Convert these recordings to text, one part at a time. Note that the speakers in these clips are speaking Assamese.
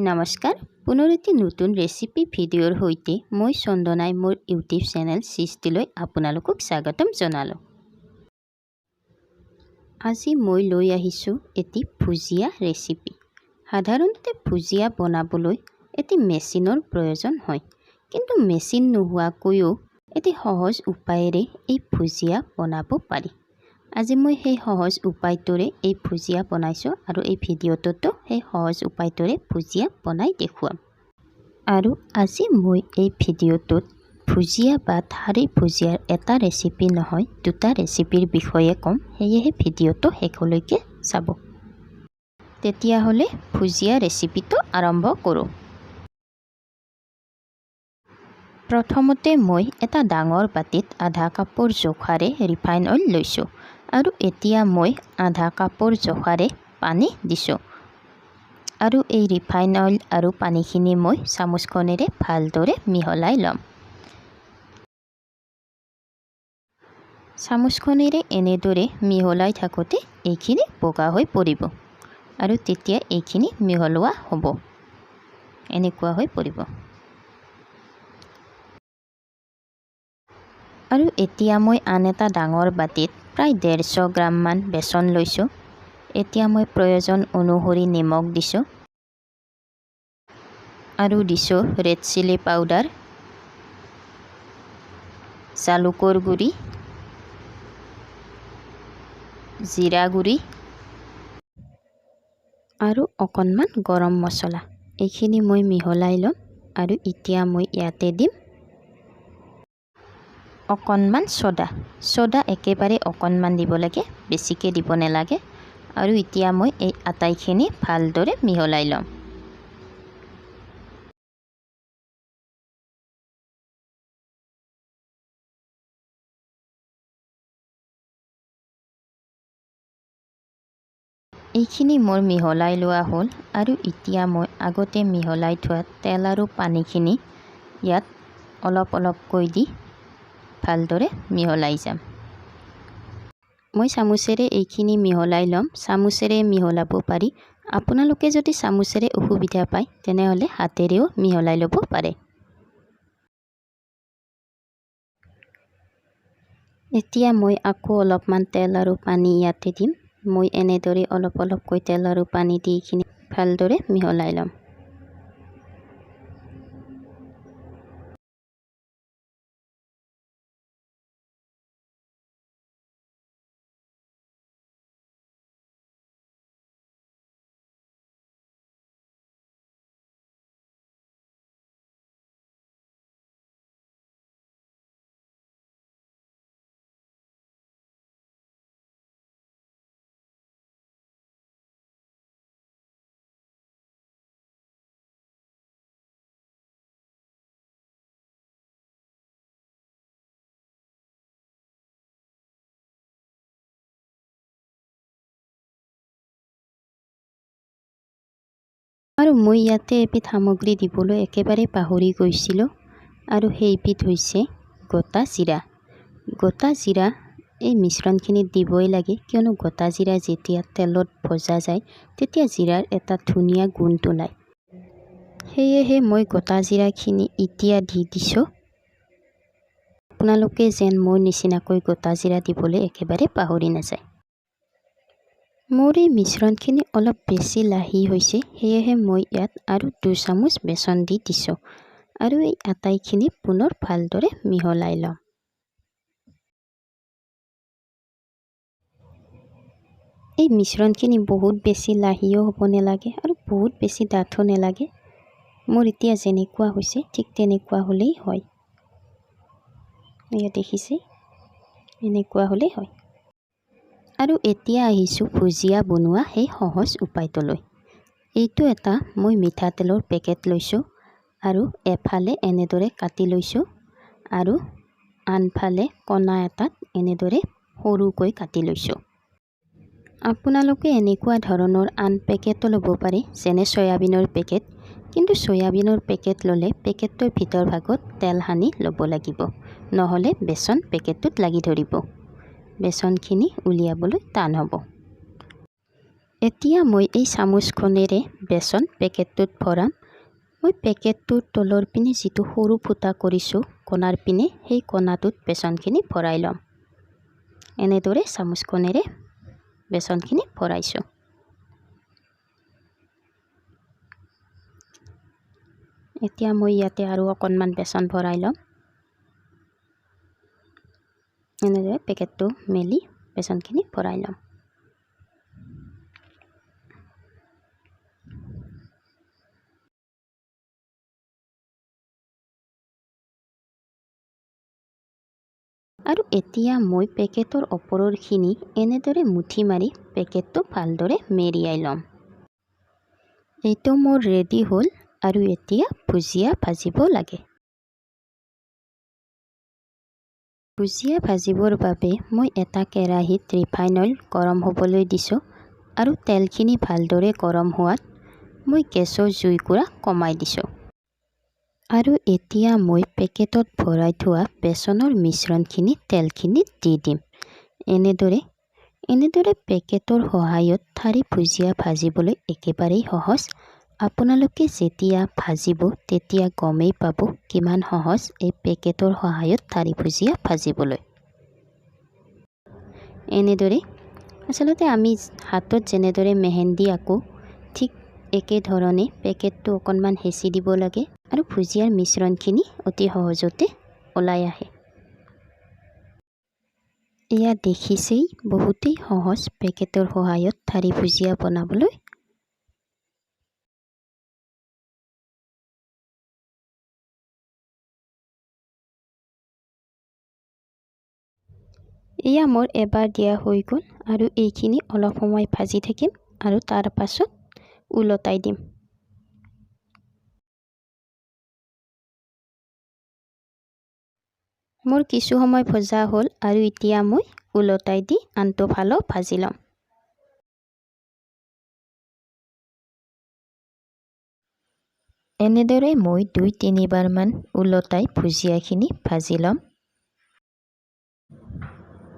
নমস্কাৰ পুনৰ এটি নতুন ৰেচিপি ভিডিঅ'ৰ সৈতে মই চন্দনাই মোৰ ইউটিউব চেনেল সৃষ্টিলৈ আপোনালোকক স্বাগতম জনালোঁ। আজি মই লৈ আহিছোঁ এটি ভুজিয়া ৰেচিপি। সাধাৰণতে ভুজিয়া বনাবলৈ এটি মেচিনৰ প্ৰয়োজন হয়, কিন্তু মেচিন নোহোৱাকৈও এটি সহজ উপায়েৰে এই ভুজিয়া বনাব পাৰি। আজি মই সেই সহজ উপায়টোৰে এই ভুজিয়া বনাইছোঁ আৰু এই ভিডিঅ'টোতো সেই সহজ উপায়টোৰে ভুজিয়া বনাই দেখুৱাম। আৰু আজি মই এই ভিডিঅ'টোত ভুজিয়া বা ঠাৰি ভুজিয়াৰ এটা ৰেচিপি নহয় দুটা ৰেচিপিৰ বিষয়ে ক'ম, সেয়েহে ভিডিঅ'টো শেষলৈকে চাব। তেতিয়াহ'লে ভুজিয়া ৰেচিপিটো আৰম্ভ কৰোঁ। প্ৰথমতে মই এটা ডাঙৰ বাটিত আধা কাপৰ জোখাৰে ৰিফাইন অইল লৈছোঁ আৰু এতিয়া মই আধা কাপৰ জোখাৰে পানী দিছোঁ আৰু এই ৰিফাইন অইল আৰু পানীখিনি মই চামুচখনেৰে ভালদৰে মিহলাই ল'ম। চামুচখনেৰে এনেদৰে মিহলাই থাকোঁতে এইখিনি বগা হৈ পৰিব আৰু তেতিয়া এইখিনি মিহলোৱা হ'ব, এনেকুৱা হৈ পৰিব। আৰু এতিয়া মই আন এটা ডাঙৰ বাটিত প্ৰায় 150 গ্ৰামমান বেচন লৈছোঁ। এতিয়া মই প্ৰয়োজন অনুসৰি নিমখ দিছোঁ আৰু দিছোঁ ৰেড চিলি পাউডাৰ, জালুকৰ গুড়ি, জিৰা গুড়ি আৰু অকণমান গৰম মছলা। এইখিনি মই মিহলাই ল'ম আৰু এতিয়া মই ইয়াতে দিম অকণমান ছ'ডা একেবাৰে অকণমান দিব লাগে, বেছিকৈ দিব নালাগে। আৰু এতিয়া মই এই আটাইখিনি ভালদৰে মিহলাই ল'ম। এইখিনি মোৰ মিহলাই লোৱা হ'ল আৰু এতিয়া মই আগতে মিহলাই থোৱা তেল আৰু পানীখিনি ইয়াত অলপ অলপকৈ দি ভালদৰে মিহলাই যাম। মই চামুচেৰে এইখিনি মিহলাই ল'ম। চামুচেৰে মিহলাব পাৰি। আপোনালোকে যদি চামুচেৰে অসুবিধা পায় তেনেহ'লে হাতেৰেও মিহলাই ল'ব পাৰে। এতিয়া মই আকৌ অলপমান তেল আৰু পানী ইয়াতে দিম। মই এনেদৰে অলপ অলপকৈ তেল আৰু পানী দি এইখিনি ভালদৰে মিহলাই ল'ম। আৰু মই ইয়াতে এবিধ সামগ্ৰী দিবলৈ একেবাৰে পাহৰি গৈছিলোঁ আৰু সেইবিধ হৈছে গোটা জিৰা। গোটা জিৰা এই মিশ্ৰণখিনিত দিবই লাগে, কিয়নো গোটা জিৰা যেতিয়া তেলত ভজা যায় তেতিয়া জিৰাৰ এটা ধুনীয়া গোন্ধ ওলায়। সেয়েহে মই গোটা জিৰাখিনি এতিয়া দি দিছোঁ। আপোনালোকে যেন মোৰ নিচিনাকৈ গোটা জিৰা দিবলৈ একেবাৰে পাহৰি নাযায়। মোৰ এই মিশ্ৰণখিনি অলপ বেছি লাহি হৈছে, সেয়েহে মই ইয়াত আৰু 2 চামুচ বেচন দি দিছোঁ আৰু এই আটাইখিনি পুনৰ ভালদৰে মিহলাই ল'ম। এই মিশ্ৰণখিনি বহুত বেছি লাহিও হ'ব নালাগে আৰু বহুত বেছি ডাঠো নালাগে। মোৰ এতিয়া যেনেকুৱা হৈছে ঠিক তেনেকুৱা হ'লেই হয়। এয়া দেখিছে, এনেকুৱা হ'লেই হয়। আৰু এতিয়া আহিছোঁ ভুজিয়া বনোৱা সেই সহজ উপায়টোলৈ। এইটো এটা মই মিঠাতেলৰ পেকেট লৈছোঁ আৰু এফালে এনেদৰে কাটি লৈছোঁ আৰু আনফালে কণা এটাত এনেদৰে সৰুকৈ কাটি লৈছোঁ। আপোনালোকে এনেকুৱা ধৰণৰ আন পেকেটো ল'ব পাৰে, যেনে চয়াবিনৰ পেকেট, কিন্তু চয়াবিনৰ পেকেট ল'লে পেকেটটোৰ ভিতৰ ভাগত তেল সানি ল'ব লাগিব, নহ'লে বেচন পেকেটটোত লাগি ধৰিব। বেচনখিনি উলিয়াবলৈ টান হ'ব। এতিয়া মই এই চামুচখনেৰে বেচন পেকেটটোত ভৰাম। মই পেকেটটোৰ তলৰ পিনে যিটো সৰু ফুটা কৰিছোঁ কোণাৰ পিনে, সেই কোণাটোত বেচনখিনি ভৰাই ল'ম। এনেদৰে চামুচখনেৰে বেচনখিনি ভৰাইছোঁ। এতিয়া মই ইয়াতে আৰু অকণমান বেচন ভৰাই ল'ম। এনেদৰে পেকেটটো মেলি বেচনখিনি ভৰাই ল'ম। আৰু এতিয়া মই পেকেটৰ ওপৰৰখিনি এনেদৰে মুঠি মাৰি পেকেটটো ভালদৰে মেৰিয়াই ল'ম। এইটো মোৰ ৰেডি হ'ল আৰু এতিয়া ভুজিয়া ভাজিব লাগে। ভুজিয়া ভাজিবৰ বাবে মই এটা কেৰাহীত ৰিফাইন অইল গৰম হ'বলৈ দিছোঁ আৰু তেলখিনি ভালদৰে গৰম হোৱাত মই গেছৰ জুইকুৰা কমাই দিছোঁ। আৰু এতিয়া মই পেকেটত ভৰাই থোৱা বেচনৰ মিশ্ৰণখিনি তেলখিনিত দি দিম। এনেদৰে পেকেটৰ সহায়ত ঠাৰি ভুজিয়া ভাজিবলৈ একেবাৰেই সহজ। আপোনালোকে যেতিয়া ভাজিব তেতিয়া গমেই পাব কিমান সহজ এই পেকেটৰ সহায়ত ঠাৰি ভুজিয়া ভাজিবলৈ। এনেদৰে আচলতে আমি হাতত যেনেদৰে মেহেন্দি আঁকো ঠিক একেধৰণে পেকেটটো অকণমান হেঁচি দিব লাগে আৰু ভুজিয়াৰ মিশ্ৰণখিনি অতি সহজতে ওলাই আহে। এয়া দেখিছেই বহুতেই সহজ পেকেটৰ সহায়ত ঠাৰি ভুজিয়া বনাবলৈ। এয়া মোৰ এবাৰ দিয়া হৈ গ'ল আৰু এইখিনি অলপ সময় ভাজি থাকিম আৰু তাৰ পাছত ওলটাই দিম। মোৰ কিছু সময় ভজা হ'ল আৰু এতিয়া মই ওলটাই দি আনটো ফালো ভাজি ল'ম। এনেদৰে মই 2-3 বাৰমান ওলটাই ভুজিয়াখিনি ভাজি ল'ম।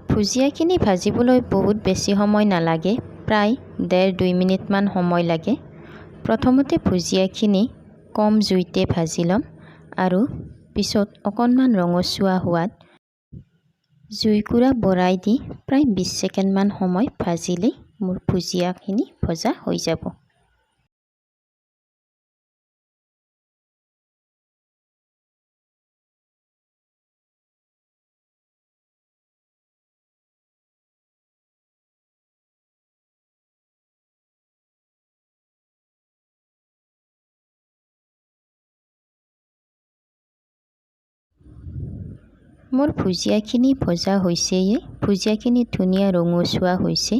ভুজিয়াখিনি ভাজিবলৈ বহুত বেছি সময় নালাগে, প্ৰায় 1.5-2 মিনিটমান সময় লাগে। প্ৰথমতে ভুজিয়াখিনি কম জুইতে ভাজি ল'ম আৰু পিছত অকণমান ৰঙচুৱা হোৱাত জুইকুৰা বঢ়াই দি প্ৰায় 20 ছেকেণ্ডমান সময় ভাজিলেই মোৰ ভুজিয়াখিনি ভজা হৈ যাব। মোৰ ভুজিয়াখিনি ভজা হৈছেই, ভুজিয়াখিনি ধুনীয়া ৰঙচুৱা হৈছে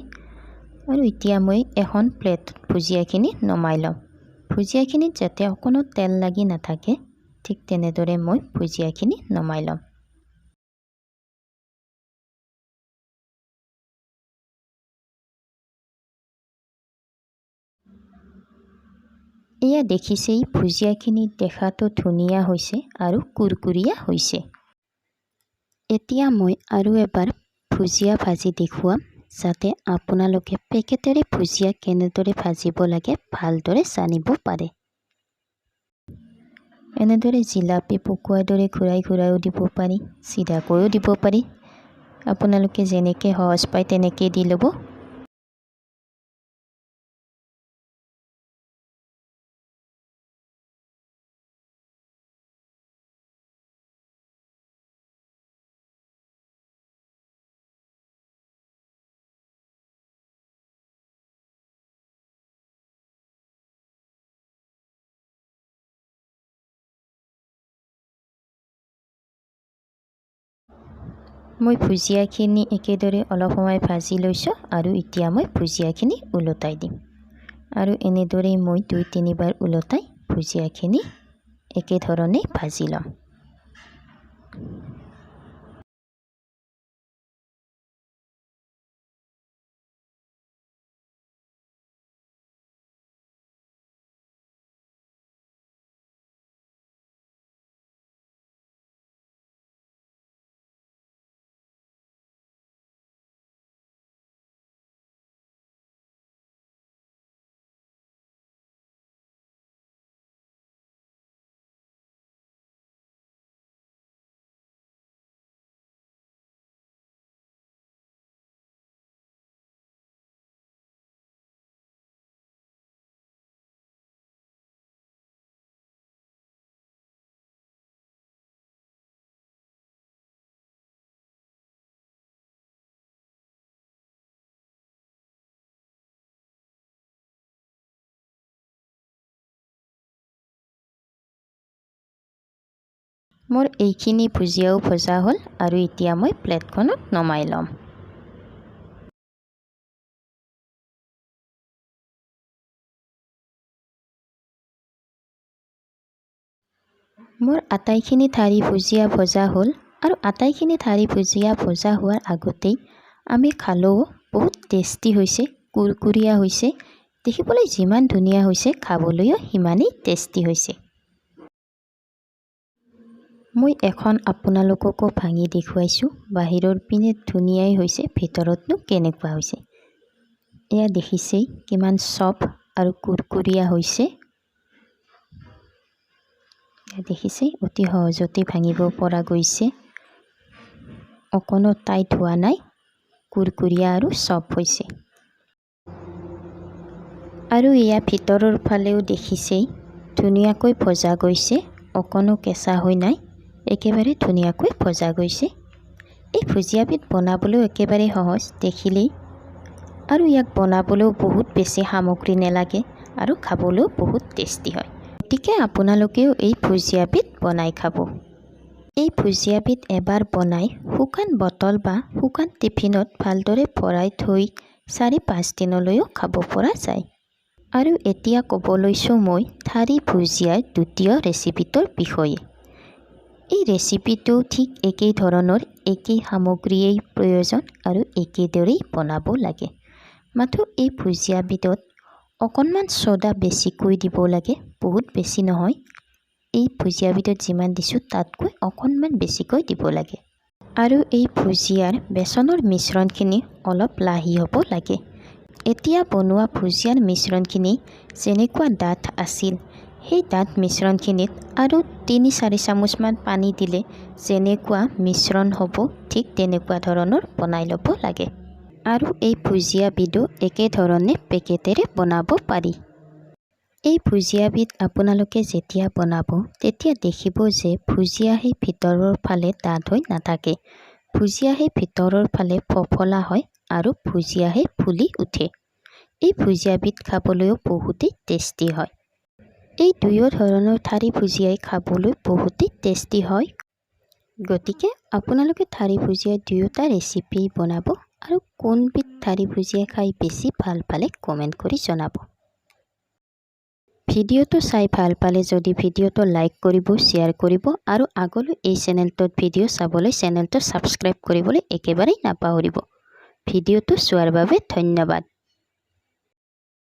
আৰু এতিয়া মই এখন প্লেটত ভুজিয়াখিনি নমাই ল'ম। ভুজিয়াখিনিত যাতে অকণো তেল লাগি নাথাকে ঠিক তেনেদৰে মই ভুজিয়াখিনি নমাই ল'ম। এয়া দেখিছেই ভুজিয়াখিনি দেখাতো ধুনীয়া হৈছে আৰু কুৰকুৰীয়া হৈছে। এতিয়া মই আৰু এবাৰ ভুজিয়া ভাজি দেখুৱাম যাতে আপোনালোকে পেকেটেৰে ভুজিয়া কেনেদৰে ভাজিব লাগে ভালদৰে জানিব পাৰে। এনেদৰে জিলাপি পকোৱাৰ দৰে ঘূৰাইও দিব পাৰি, চিধাকৈও দিব পাৰি। আপোনালোকে যেনেকৈ সহজ পায় তেনেকৈ দি ল'ব। মই ভুজিয়াখিনি একেদৰে অলপ সময় ভাজি লৈছোঁ আৰু এতিয়া মই ভুজিয়াখিনি ওলটাই দিম আৰু এনেদৰেই মই 2-3 বাৰ ওলটাই ভুজিয়াখিনি একেধৰণে ভাজি ল'ম। মোৰ এইখিনি ভুজিয়াও ভজা হ'ল আৰু এতিয়া মই প্লেটখনত নমাই ল'ম। মোৰ আটাইখিনি ঠাৰি ভুজিয়া ভজা হ'ল আৰু আটাইখিনি ঠাৰি ভুজিয়া ভজা হোৱাৰ আগতেই আমি খালেও বহুত টেষ্টি হৈছে, কুৰকুৰীয়া হৈছে। দেখিবলৈ যিমান ধুনীয়া হৈছে খাবলৈও সিমানেই টেষ্টি হৈছে। মই এখন আপোনালোককো ভাঙি দেখুৱাইছোঁ। বাহিৰৰ পিনে ধুনীয়াই হৈছে, ভিতৰতনো কেনেকুৱা হৈছে। এয়া দেখিছেই কিমান চফ্ট আৰু কুৰকুৰীয়া হৈছে। দেখিছেই অতি সহজতে ভাঙিব পৰা গৈছে। অকণো টাইট হোৱা নাই, কুৰকুৰীয়া আৰু চফ্ট হৈছে। আৰু এয়া ভিতৰৰ ফালেও দেখিছেই ধুনীয়াকৈ ভজা গৈছে, অকণো কেঁচা হৈ নাই, একেবাৰে ধুনীয়াকৈ ভজা গৈছে। এই ভুজিয়াবিধ বনাবলৈও একেবাৰে সহজ দেখিলেই, আৰু ইয়াক বনাবলৈও বহুত বেছি সামগ্ৰী নালাগে আৰু খাবলৈও বহুত টেষ্টি হয়। গতিকে আপোনালোকেও এই ভুজিয়াবিধ বনাই খাব। এই ভুজিয়াবিধ এবাৰ বনাই শুকান বটল বা শুকান টিফিনত ভালদৰে ভৰাই থৈ 4-5 দিনলৈও খাব পৰা যায়। আৰু এতিয়া ক'ব লৈছোঁ মই ঠাৰি ভুজিয়াৰ দ্বিতীয় ৰেচিপিটোৰ বিষয়ে। এই ৰেচিপিটো ঠিক একেই ধৰণৰ, একেই সামগ্ৰীয়েই প্ৰয়োজন আৰু একেদৰেই বনাব লাগে। মাথো এই ভুজিয়াবিধত অকণমান ছ'ডা বেছিকৈ দিব লাগে, বহুত বেছি নহয়। এই ভুজিয়াবিধত যিমান দিছোঁ তাতকৈ অকণমান বেছিকৈ দিব লাগে। আৰু এই ভুজিয়াৰ বেচনৰ মিশ্ৰণখিনি অলপ লাহি হ'ব লাগে। এতিয়া বনোৱা ভুজিয়াৰ মিশ্ৰণখিনি যেনেকুৱা ডাঠ আছিল, সেই ডাঠ মিশ্ৰণখিনিত আৰু 3-4 চামুচমান পানী দিলে যেনেকুৱা মিশ্ৰণ হ'ব ঠিক তেনেকুৱা ধৰণৰ বনাই ল'ব লাগে। আৰু এই ভুজিয়াবিধো একেধৰণে পেকেটেৰে বনাব পাৰি। এই ভুজিয়াবিধ আপোনালোকে যেতিয়া বনাব তেতিয়া দেখিব যে ভুজিয়া সেই ভিতৰৰ ফালে ডাঠ হৈ নাথাকে। ভুজিয়া সেই ভিতৰৰ ফালে ফফলা হয় আৰু ভুজিয়া সেই ফুলি উঠে। এই ভুজিয়াবিধ খাবলৈও বহুতেই টেষ্টি হয়। এই দুয়ো ধৰণৰ ঠাৰি ভুজিয়াই খাবলৈ বহুতেই টেষ্টি হয়। গতিকে আপোনালোকে ঠাৰি ভুজিয়া দুয়োটা ৰেচিপি বনাব আৰু কোনবিধ ঠাৰি ভুজিয়া খাই বেছি ভাল পালে কমেণ্ট কৰি জনাব। ভিডিঅ'টো চাই ভাল পালে যদি ভিডিঅ'টো লাইক কৰিব, শ্বেয়াৰ কৰিব আৰু আগলৈ এই চেনেলটোত ভিডিঅ' চাবলৈ চেনেলটো ছাবস্ক্ৰাইব কৰিবলৈ একেবাৰেই নাপাহৰিব। ভিডিঅ'টো চোৱাৰ বাবে ধন্যবাদ।